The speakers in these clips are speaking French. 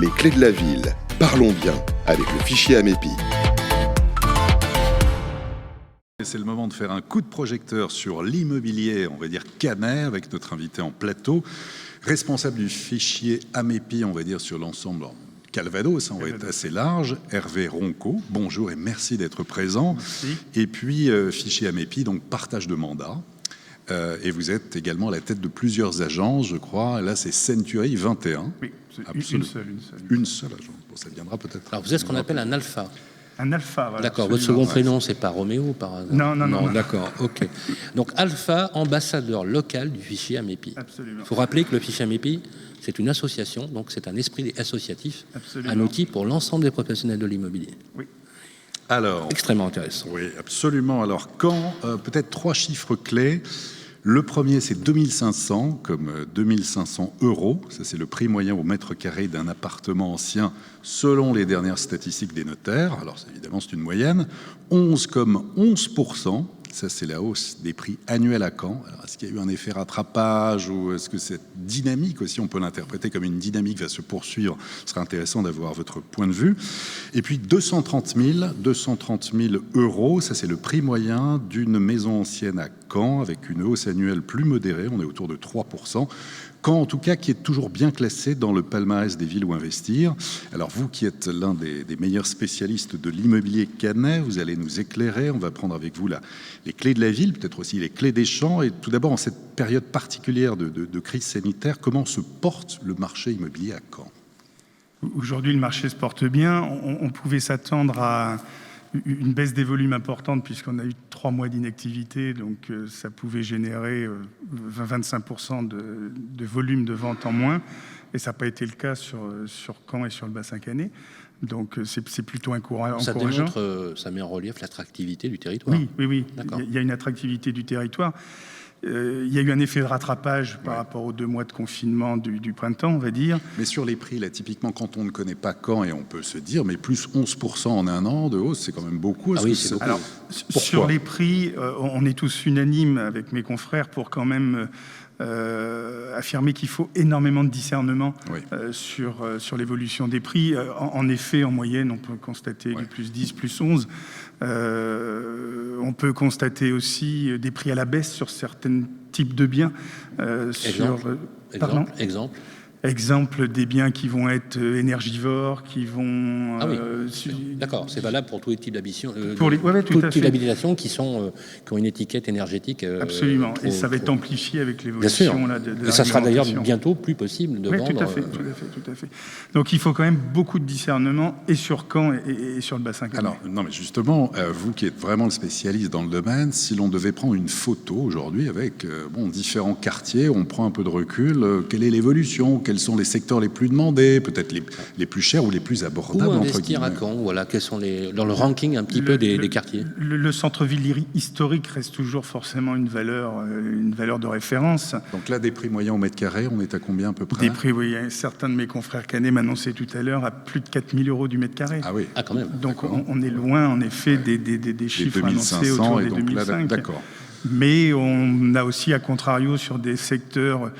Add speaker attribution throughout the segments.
Speaker 1: Les clés de la ville. Parlons bien avec le fichier Amépi.
Speaker 2: C'est le moment de faire un coup de projecteur sur l'immobilier, on va dire canet, avec notre invité en plateau, responsable du fichier Amépi, on va dire sur l'ensemble Calvados, on va être assez large, Hervé Ronco. Bonjour et merci d'être présent.
Speaker 3: Merci.
Speaker 2: Et puis fichier Amépi, donc partage de mandat. Et vous êtes également à la tête de plusieurs agences, je crois. Là, c'est Century 21.
Speaker 3: Oui, c'est
Speaker 2: une seule agence. Bon, ça viendra peut-être.
Speaker 4: Alors, vous êtes ce qu'on appelle un alpha.
Speaker 3: Un alpha, voilà.
Speaker 4: D'accord, votre second prénom, c'est pas Roméo, par hasard?
Speaker 3: Non.
Speaker 4: D'accord, ok. Donc, alpha, ambassadeur local du fichier Amépi.
Speaker 3: Absolument.
Speaker 4: Il faut rappeler que le fichier Amépi, c'est une association, donc c'est un esprit associatif,
Speaker 3: Absolument.
Speaker 4: un outil pour l'ensemble des professionnels de l'immobilier.
Speaker 3: Oui.
Speaker 2: Alors,
Speaker 4: extrêmement intéressant.
Speaker 2: Oui, absolument. Alors, peut-être 3 chiffres clés. Le premier, c'est 2500, comme 2500 €. Ça, c'est le prix moyen au mètre carré d'un appartement ancien, selon les dernières statistiques des notaires. Alors, évidemment, c'est une moyenne. 11 comme 11%. Ça, c'est la hausse des prix annuels à Caen. Alors, est-ce qu'il y a eu un effet rattrapage ou est-ce que cette dynamique aussi, on peut l'interpréter comme une dynamique va se poursuivre? Ce serait intéressant d'avoir votre point de vue. Et puis 230 000 €, ça c'est le prix moyen d'une maison ancienne à Caen avec une hausse annuelle plus modérée, on est autour de 3%. Caen, en tout cas, qui est toujours bien classé dans le palmarès des villes où investir. Alors vous qui êtes l'un des meilleurs spécialistes de l'immobilier canet, vous allez nous éclairer. On va prendre avec vous les clés de la ville, peut-être aussi les clés des champs. Et tout d'abord, en cette période particulière de crise sanitaire, comment se porte le marché immobilier à Caen?
Speaker 3: Aujourd'hui, le marché se porte bien. On pouvait s'attendre à une baisse des volumes importante puisqu'on a eu 3 mois d'inactivité, donc ça pouvait générer 25% de volume de vente en moins, et ça n'a pas été le cas sur Caen et sur le bassin canet. Donc c'est plutôt encourageant.
Speaker 4: Ça met en relief l'attractivité du territoire.
Speaker 3: Oui. Il y a une attractivité du territoire. Il y a eu un effet de rattrapage par rapport aux 2 mois de confinement du printemps, on va dire.
Speaker 2: Mais sur les prix, là, typiquement, quand on ne connaît pas Caen, et on peut se dire, mais plus 11% en un an de hausse, c'est quand même beaucoup.
Speaker 4: C'est beaucoup.
Speaker 3: Alors, sur les prix, on est tous unanimes avec mes confrères pour quand même affirmer qu'il faut énormément de discernement sur l'évolution des prix. En effet, en moyenne, on peut constater du plus 10, plus 11. On peut constater aussi des prix à la baisse sur certains types de biens. Exemple, des biens qui vont être énergivores, qui vont...
Speaker 4: D'accord, c'est valable pour tous les types d'habitations, qui ont une étiquette énergétique.
Speaker 3: Absolument, et ça va être amplifié avec l'évolution de
Speaker 4: et ça sera d'ailleurs bientôt plus possible de vendre.
Speaker 3: Tout à fait. Donc il faut quand même beaucoup de discernement, et sur Caen et sur le bassin canet.
Speaker 2: Alors, non, mais justement, vous qui êtes vraiment le spécialiste dans le domaine, si l'on devait prendre une photo aujourd'hui avec différents quartiers, on prend un peu de recul, quelle est l'évolution? Quels sont les secteurs les plus demandés, peut-être les plus chers ou les plus abordables?
Speaker 4: Où investir à Caen, voilà, quels sont dans le ranking un petit peu des quartiers?
Speaker 3: Le centre-ville historique reste toujours forcément une valeur de référence.
Speaker 2: Donc là, des prix moyens au mètre carré, on est à combien à peu près?
Speaker 3: Des prix, oui. Certains de mes confrères canets m'annonçaient tout à l'heure à plus de 4 000 € du mètre carré.
Speaker 2: Ah oui.
Speaker 4: Ah, quand même.
Speaker 3: Donc on est loin, en effet, des chiffres annoncés autour des 2005.
Speaker 2: D'accord.
Speaker 3: Mais on a aussi, à contrario, sur des secteurs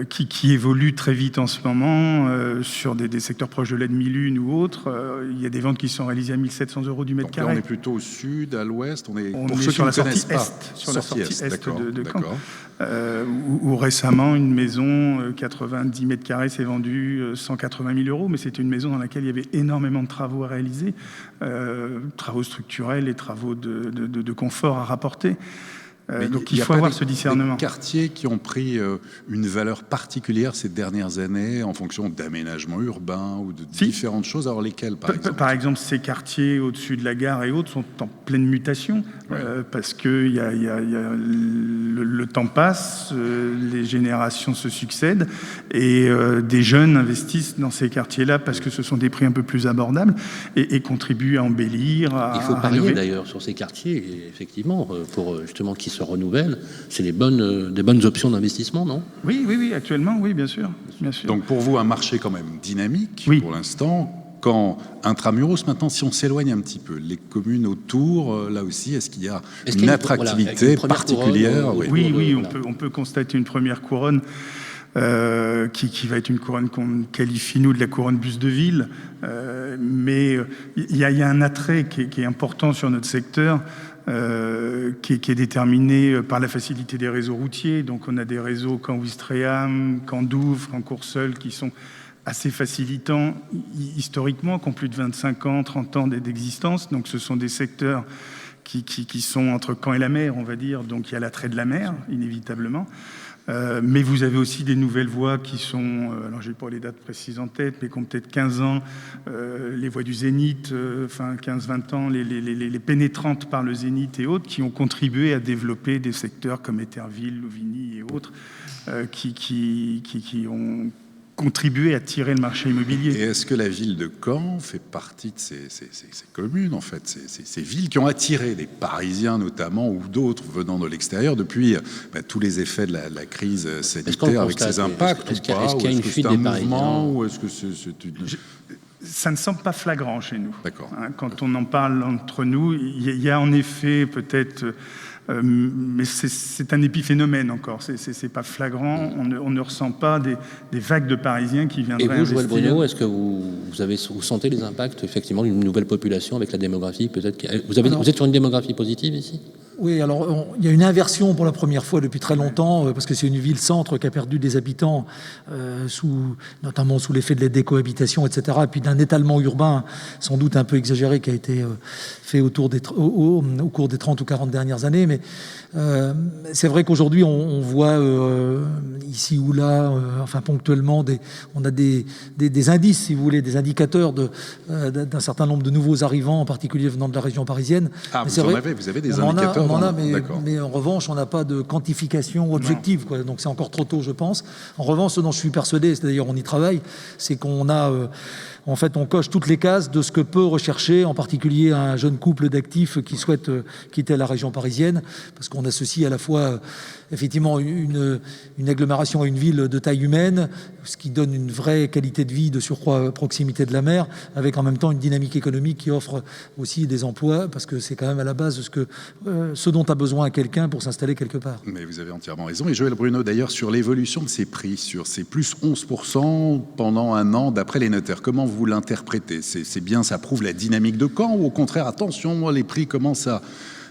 Speaker 3: qui évolue très vite en ce moment, sur des secteurs proches de la demi-lune ou autres. Il y a des ventes qui sont réalisées à 1 700 € du mètre carré.
Speaker 2: Là, on est plutôt au sud, à l'ouest.
Speaker 3: On est sur la sortie est, sur la sortie est de Caen. Où récemment, une maison 90 mètres carrés s'est vendue 180 000 €, mais c'était une maison dans laquelle il y avait énormément de travaux à réaliser, travaux structurels et travaux de confort à rapporter. Donc il faut avoir ce discernement.
Speaker 2: Des quartiers qui ont pris une valeur particulière ces dernières années en fonction d'aménagement urbain ou de différentes choses. Alors lesquels, par exemple?
Speaker 3: Par exemple, ces quartiers au-dessus de la gare et autres sont en pleine mutation parce que le temps passe, les générations se succèdent et des jeunes investissent dans ces quartiers-là parce que ce sont des prix un peu plus abordables et contribuent à embellir.
Speaker 4: Il faut parier d'ailleurs sur ces quartiers, et effectivement, pour justement qu'ils se renouvellent. C'est des bonnes options d'investissement, non?
Speaker 3: Oui, actuellement, oui, bien sûr.
Speaker 2: Donc pour vous, un marché quand même dynamique pour l'instant. Quand intramuros, maintenant, si on s'éloigne un petit peu, les communes autour, là aussi, est-ce qu'il y a une attractivité particulière?
Speaker 3: Oui, on peut constater une première couronne. qui va être une couronne qu'on qualifie, nous, de la couronne bus de ville. Mais il y a un attrait qui est important sur notre secteur, qui est déterminé par la facilité des réseaux routiers. Donc on a des réseaux Caen Ouistreham, Caen Douvres, Caen Courseulles qui sont assez facilitants historiquement, qui ont plus de 25 ans, 30 ans d'existence. Donc ce sont des secteurs qui sont entre Caen et la mer, on va dire. Donc il y a l'attrait de la mer, inévitablement. Mais vous avez aussi des nouvelles voies qui sont, alors je n'ai pas les dates précises en tête, mais qui ont peut-être 15 ans, les voies du Zénith, 15-20 ans, les pénétrantes par le Zénith et autres, qui ont contribué à développer des secteurs comme Éterville, Louvigny et autres, qui ont contribué à tirer le marché immobilier.
Speaker 2: Et est-ce que la ville de Caen fait partie de ces communes, en fait, ces villes qui ont attiré des Parisiens notamment, ou d'autres venant de l'extérieur, depuis tous les effets de la crise sanitaire avec ses impacts,
Speaker 4: est-ce qu'il y a une fuite des Parisiens,
Speaker 2: ou est-ce que c'est une...
Speaker 3: Ça ne semble pas flagrant chez nous.
Speaker 2: D'accord.
Speaker 3: Quand on en parle entre nous, il y a en effet peut-être... mais c'est un épiphénomène encore, c'est pas flagrant, on ne ressent pas des vagues de Parisiens qui viendraient investir.
Speaker 4: Et vous, Joël Bruno, est-ce que vous sentez les impacts effectivement d'une nouvelle population avec la démographie peut-être vous êtes sur une démographie positive ici?
Speaker 5: Oui, alors il y a une inversion pour la première fois depuis très longtemps, parce que c'est une ville-centre qui a perdu des habitants, notamment sous l'effet de la décohabitation, etc., et puis d'un étalement urbain sans doute un peu exagéré qui a été fait au cours des 30 ou 40 dernières années. Mais c'est vrai qu'aujourd'hui, on voit ici ou là, enfin ponctuellement, on a des indices, si vous voulez, des indicateurs d'un certain nombre de nouveaux arrivants, en particulier venant de la région parisienne.
Speaker 2: Ah, vous avez des indicateurs?
Speaker 5: On en a, mais en revanche, on n'a pas de quantification objective, quoi. Donc c'est encore trop tôt, je pense. En revanche, ce dont je suis persuadé, c'est d'ailleurs on y travaille, c'est qu'on a... En fait, on coche toutes les cases de ce que peut rechercher, en particulier un jeune couple d'actifs qui souhaite quitter la région parisienne, parce qu'on associe à la fois effectivement une agglomération à une ville de taille humaine, ce qui donne une vraie qualité de vie de surcroît proximité de la mer, avec en même temps une dynamique économique qui offre aussi des emplois, parce que c'est quand même à la base ce dont a besoin quelqu'un pour s'installer quelque part.
Speaker 2: Mais vous avez entièrement raison. Et Joël Bruno, d'ailleurs, sur l'évolution de ces prix, sur ces plus 11% pendant un an, d'après les notaires, comment vous l'interprétez? C'est bien, ça prouve la dynamique de Caen, ou au contraire, attention, les prix commencent à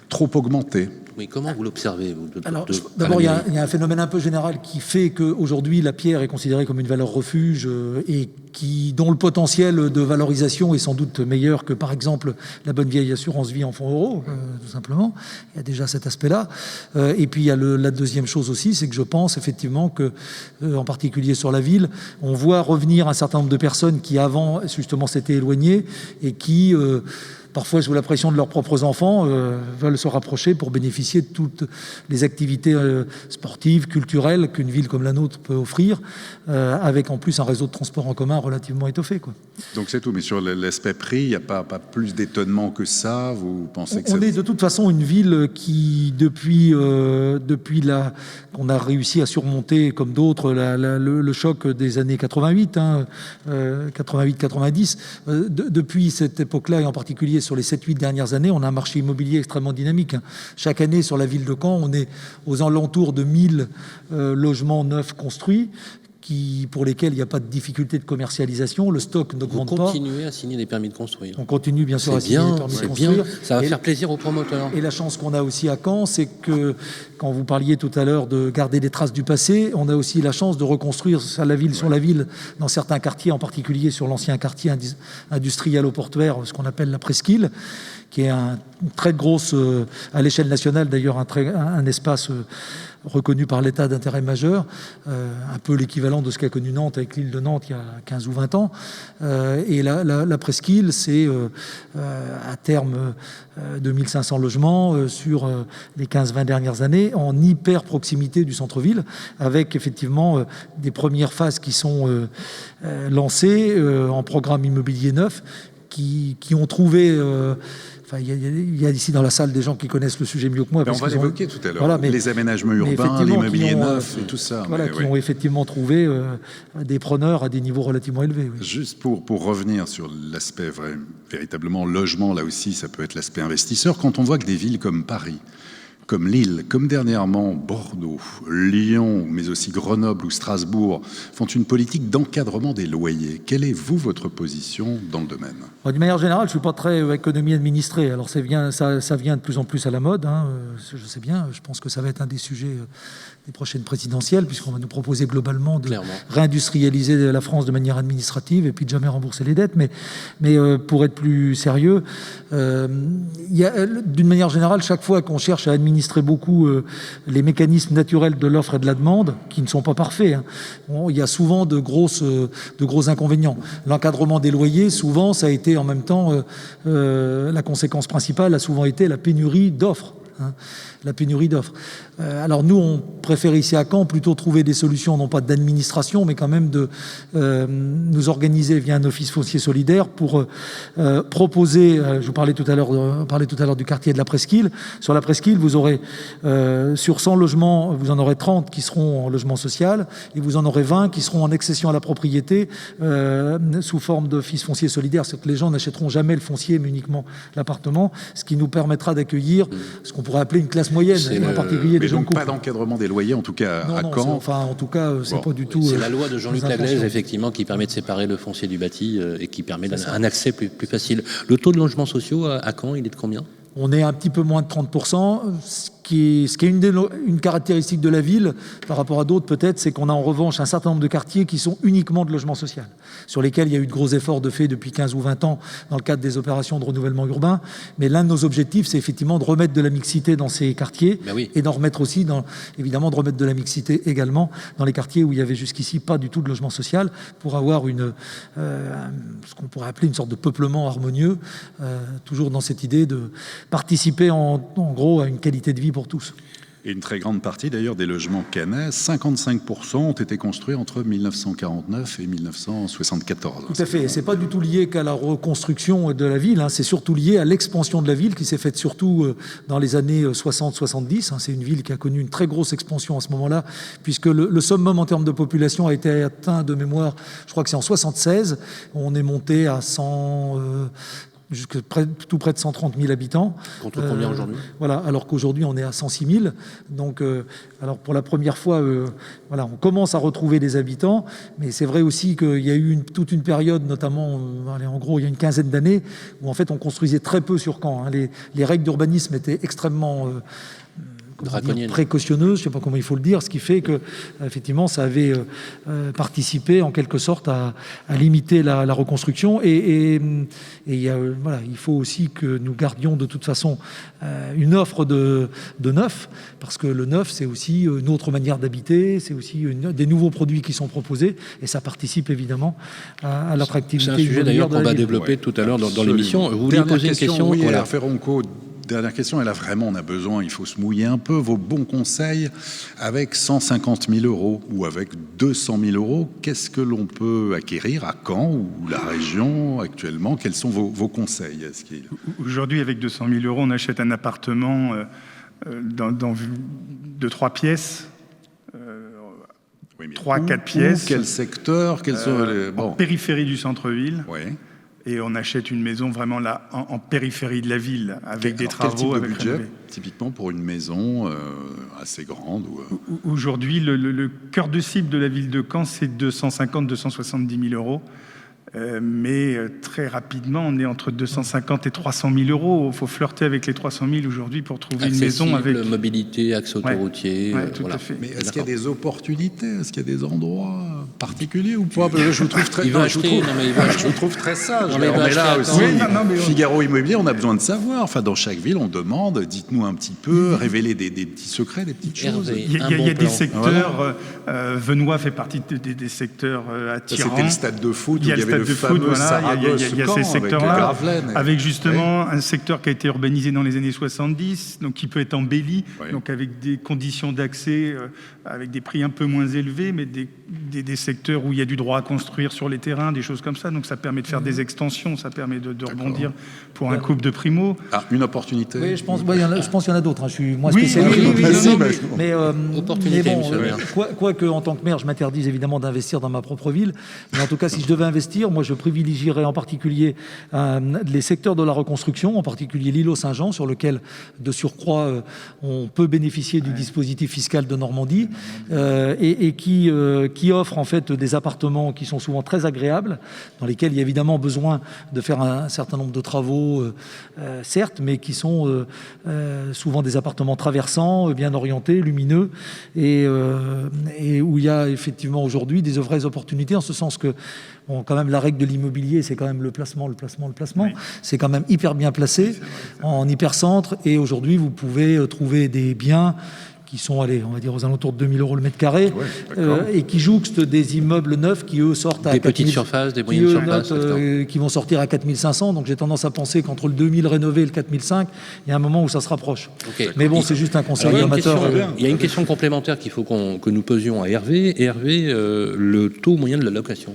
Speaker 2: trop augmenter?
Speaker 4: Oui, comment vous l'observez, vous?
Speaker 5: Alors, d'abord, il y a un phénomène un peu général qui fait qu'aujourd'hui, la pierre est considérée comme une valeur refuge et dont le potentiel de valorisation est sans doute meilleur que, par exemple, la bonne vieille assurance vie en fonds euros, tout simplement. Il y a déjà cet aspect-là. Et puis, il y a la deuxième chose aussi, c'est que je pense effectivement que, en particulier sur la ville, on voit revenir un certain nombre de personnes qui, avant, justement, s'étaient éloignées et qui... parfois sous la pression de leurs propres enfants, veulent se rapprocher pour bénéficier de toutes les activités sportives, culturelles qu'une ville comme la nôtre peut offrir, avec en plus un réseau de transport en commun relativement étoffé, quoi.
Speaker 2: Donc c'est tout, mais sur l'aspect prix, il n'y a pas plus d'étonnement que ça? Vous pensez que
Speaker 5: on est de toute façon une ville qui, depuis qu'on a réussi à surmonter, comme d'autres, le choc des années 88, 88-90, depuis cette époque-là, et en particulier sur les 7-8 dernières années, on a un marché immobilier extrêmement dynamique. Chaque année, sur la ville de Caen, on est aux alentours de 1000 logements neufs construits, pour lesquels il n'y a pas de difficulté de commercialisation. Le stock n'augmente pas.
Speaker 4: Vous continuez à signer des permis de construire?
Speaker 5: On continue bien sûr à signer des permis de construire.
Speaker 4: Ça va faire plaisir aux promoteurs.
Speaker 5: Et la chance qu'on a aussi à Caen, c'est que, quand vous parliez tout à l'heure de garder des traces du passé, on a aussi la chance de reconstruire sur la ville, dans certains quartiers, en particulier sur l'ancien quartier industriel-portuaire, ce qu'on appelle la presqu'île, qui est une très grosse, à l'échelle nationale d'ailleurs, un espace reconnu par l'État d'intérêt majeur, un peu l'équivalent de ce qu'a connu Nantes avec l'île de Nantes il y a 15 ou 20 ans. Et la presqu'île, c'est à terme 2500 logements sur les 15-20 dernières années, en hyper proximité du centre-ville, avec effectivement des premières phases qui sont lancées en programme immobilier neuf, qui ont trouvé... il y a ici dans la salle des gens qui connaissent le sujet mieux que moi.
Speaker 2: On va l'évoquer tout à l'heure, les aménagements urbains, l'immobilier neuf et tout ça.
Speaker 5: Qui ont effectivement trouvé des preneurs à des niveaux relativement élevés. Oui.
Speaker 2: Juste pour revenir sur l'aspect véritablement logement, là aussi, ça peut être l'aspect investisseur. Quand on voit que des villes comme Paris, comme Lille, comme dernièrement Bordeaux, Lyon, mais aussi Grenoble ou Strasbourg, font une politique d'encadrement des loyers. Quelle est, vous, votre position dans le domaine ?
Speaker 5: D'une manière générale, je ne suis pas très économie administrée. Alors ça vient de plus en plus à la mode, hein, je sais bien. Je pense que ça va être un des sujets des prochaines présidentielles, puisqu'on va nous proposer globalement de réindustrialiser la France de manière administrative et puis de jamais rembourser les dettes. Mais pour être plus sérieux, d'une manière générale, chaque fois qu'on cherche à administrer beaucoup les mécanismes naturels de l'offre et de la demande, qui ne sont pas parfaits, hein, il y a souvent de gros inconvénients. L'encadrement des loyers, souvent, ça a été en même temps, la conséquence principale a souvent été la pénurie d'offres. La pénurie d'offres. Alors nous, on préfère ici à Caen plutôt trouver des solutions, non pas d'administration, mais quand même de nous organiser via un office foncier solidaire pour proposer, je vous parlais tout à l'heure du quartier de la Presqu'île. Sur la Presqu'île, vous aurez sur 100 logements, vous en aurez 30 qui seront en logement social et vous en aurez 20 qui seront en accession à la propriété sous forme d'office foncier solidaire. C'est que les gens n'achèteront jamais le foncier, mais uniquement l'appartement, ce qui nous permettra d'accueillir ce qu'on pourrait appeler une classe moyenne, en particulier des jeunes couples.
Speaker 2: Pas d'encadrement des loyers, en tout cas à Caen.
Speaker 5: Enfin, en tout cas, c'est pas du tout.
Speaker 4: C'est la loi de Jean-Luc Laglaise, effectivement, qui permet de séparer le foncier du bâti et qui permet un accès plus facile. Le taux de logements sociaux à Caen, il est de combien ?
Speaker 5: On est un petit peu moins de 30%. Ce qui est une caractéristique de la ville par rapport à d'autres peut-être, c'est qu'on a en revanche un certain nombre de quartiers qui sont uniquement de logement social, sur lesquels il y a eu de gros efforts de fait depuis 15 ou 20 ans dans le cadre des opérations de renouvellement urbain. Mais l'un de nos objectifs, c'est effectivement de remettre de la mixité dans ces quartiers et d'en remettre aussi, évidemment, de remettre de la mixité également dans les quartiers où il y avait jusqu'ici pas du tout de logement social, pour avoir ce qu'on pourrait appeler une sorte de peuplement harmonieux, toujours dans cette idée de participer en gros à une qualité de vie pour tous.
Speaker 2: Et une très grande partie d'ailleurs des logements cannais, 55% ont été construits entre 1949 et 1974.
Speaker 5: Tout à fait, et c'est pas du tout lié qu'à la reconstruction de la ville, hein. C'est surtout lié à l'expansion de la ville qui s'est faite surtout dans les années 60-70. Hein. C'est une ville qui a connu une très grosse expansion à ce moment-là, puisque le summum en termes de population a été atteint de mémoire, je crois que c'est en 76, on est monté à 100... tout près de 130 000 habitants.
Speaker 4: Contre combien aujourd'hui ?
Speaker 5: Voilà, alors qu'aujourd'hui on est à 106 000. Donc, alors pour la première fois, on commence à retrouver des habitants, mais c'est vrai aussi qu'il y a eu toute une période, notamment, en gros, il y a une quinzaine d'années, où en fait on construisait très peu sur Caen. Hein. Les règles d'urbanisme étaient extrêmement précautionneuse, je ne sais pas comment il faut le dire, ce qui fait que effectivement ça avait participé en quelque sorte à limiter la reconstruction et il faut aussi que nous gardions de toute façon une offre de neuf, parce que le neuf c'est aussi une autre manière d'habiter, c'est aussi des nouveaux produits qui sont proposés et ça participe évidemment à l'attractivité.
Speaker 4: C'est un sujet d'ailleurs qu'on va développer tout à l'heure dans l'émission. Vous vouliez poser une question?
Speaker 2: Oui, Ferronco. Dernière question, et là vraiment on a besoin, il faut se mouiller un peu, vos bons conseils avec 150 000 euros ou avec 200 000 euros, qu'est-ce que l'on peut acquérir à Caen ou la région actuellement? Quels sont vos conseils?
Speaker 3: Aujourd'hui, avec 200 000 euros, on achète un appartement de 3 pièces. 3-4 pièces.
Speaker 2: Quel secteur?
Speaker 3: En périphérie du centre-ville.
Speaker 2: Oui.
Speaker 3: Et on achète une maison vraiment là, en périphérie de la ville, avec des travaux.
Speaker 2: Quel type de budget, typiquement, pour une maison assez grande
Speaker 3: Aujourd'hui, le cœur de cible de la ville de Caen, c'est 250-270 000 euros. Mais très rapidement, on est entre 250 et 300 000 euros. Il faut flirter avec les 300 000 aujourd'hui pour trouver une maison avec...
Speaker 4: mobilité, axe autoroutier.
Speaker 3: Tout à fait.
Speaker 2: Mais est-ce qu'il y a des opportunités? Est-ce qu'il y a des endroits particuliers ou pas? Je vous trouve très... Je vous trouve très sage. On est là aussi. Figaro Immobilier, on a besoin de savoir. Enfin, dans chaque ville, on demande, dites-nous un petit peu, révélez des petits secrets, des petites choses.
Speaker 3: Il y a des secteurs... Venoy fait partie des secteurs attirants.
Speaker 2: C'était le stade de foot où il y avait
Speaker 3: il y a ces secteurs-là, avec justement un secteur qui a été urbanisé dans les années 70, donc qui peut être embelli, donc avec des conditions d'accès, avec des prix un peu moins élevés, mais des secteurs où il y a du droit à construire sur les terrains, des choses comme ça. Donc ça permet de faire des extensions, ça permet de rebondir pour un couple de primo.
Speaker 2: Une opportunité.
Speaker 5: Oui, je pense qu'il y en a d'autres. Hein. Je suis moins spécialiste. Mais bon, quoique en tant que maire, je m'interdise évidemment d'investir dans ma propre ville. Mais en tout cas, si je devais investir, choisir, moi je privilégierais en particulier les secteurs de la reconstruction, en particulier l'îlot Saint-Jean, sur lequel de surcroît on peut bénéficier du dispositif fiscal de Normandie, et qui offre en fait des appartements qui sont souvent très agréables, dans lesquels il y a évidemment besoin de faire un certain nombre de travaux, certes, mais qui sont souvent des appartements traversants, bien orientés, lumineux, et où il y a effectivement aujourd'hui des vraies opportunités, en ce sens que, bon, quand même, la règle de l'immobilier, c'est quand même le placement. Oui. C'est quand même hyper bien placé, en hypercentre, et aujourd'hui, vous pouvez trouver des biens qui sont, allez, on va dire aux alentours de 2 000 € le mètre carré, et qui jouxtent des immeubles neufs qui, eux, sortent à
Speaker 4: des petites surfaces, des moyennes surfaces,
Speaker 5: qui vont sortir à 4 500. Donc j'ai tendance à penser qu'entre le 2 000 rénové et le 4 500, il y a un moment où ça se rapproche. Okay. Mais bon, c'est juste un conseil amateur.
Speaker 4: Il y a une question complémentaire qu'il faut que nous posions à Hervé. Hervé, le taux moyen de la location,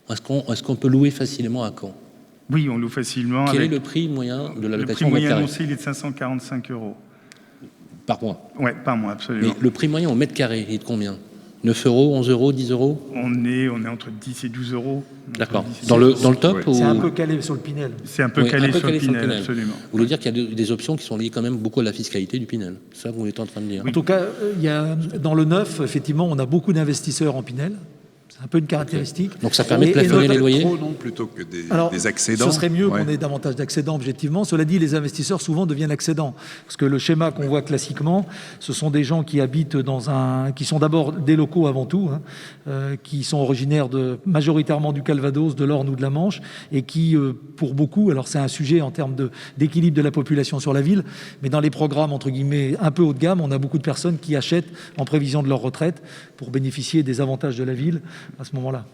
Speaker 4: est-ce qu'on peut louer facilement à Caen?
Speaker 3: Oui, on loue facilement.
Speaker 4: Quel est le prix moyen de la location?
Speaker 3: Le prix moyen annoncé, il est de 545 €.
Speaker 4: Par mois?
Speaker 3: Oui, par mois, absolument.
Speaker 4: Mais le prix moyen au mètre carré, il est de combien? 9 €, 11 €, 10 €?
Speaker 3: On est entre 10 et 12 €.
Speaker 4: D'accord. Dans le top ou...
Speaker 5: C'est un peu calé sur le Pinel.
Speaker 3: C'est un peu calé sur le Pinel, absolument.
Speaker 4: Vous voulez dire qu'il y a des options qui sont liées quand même beaucoup à la fiscalité du Pinel? C'est ça que vous êtes en train de dire?
Speaker 5: En tout cas, dans le neuf, effectivement, on a beaucoup d'investisseurs en Pinel. C'est un peu une caractéristique.
Speaker 4: Donc ça permet de plafonner les loyers?
Speaker 2: Trop, non, plutôt que des excédents.
Speaker 5: Ce serait mieux qu'on ait davantage d'accédants, objectivement. Cela dit, les investisseurs souvent deviennent accédants. Parce que le schéma qu'on voit classiquement, ce sont des gens qui habitent qui sont d'abord des locaux avant tout, qui sont originaires majoritairement du Calvados, de l'Orne ou de la Manche, et qui, pour beaucoup, alors c'est un sujet en termes d'équilibre de la population sur la ville, mais dans les programmes, entre guillemets, un peu haut de gamme, on a beaucoup de personnes qui achètent en prévision de leur retraite pour bénéficier des avantages de la ville à ce moment-là.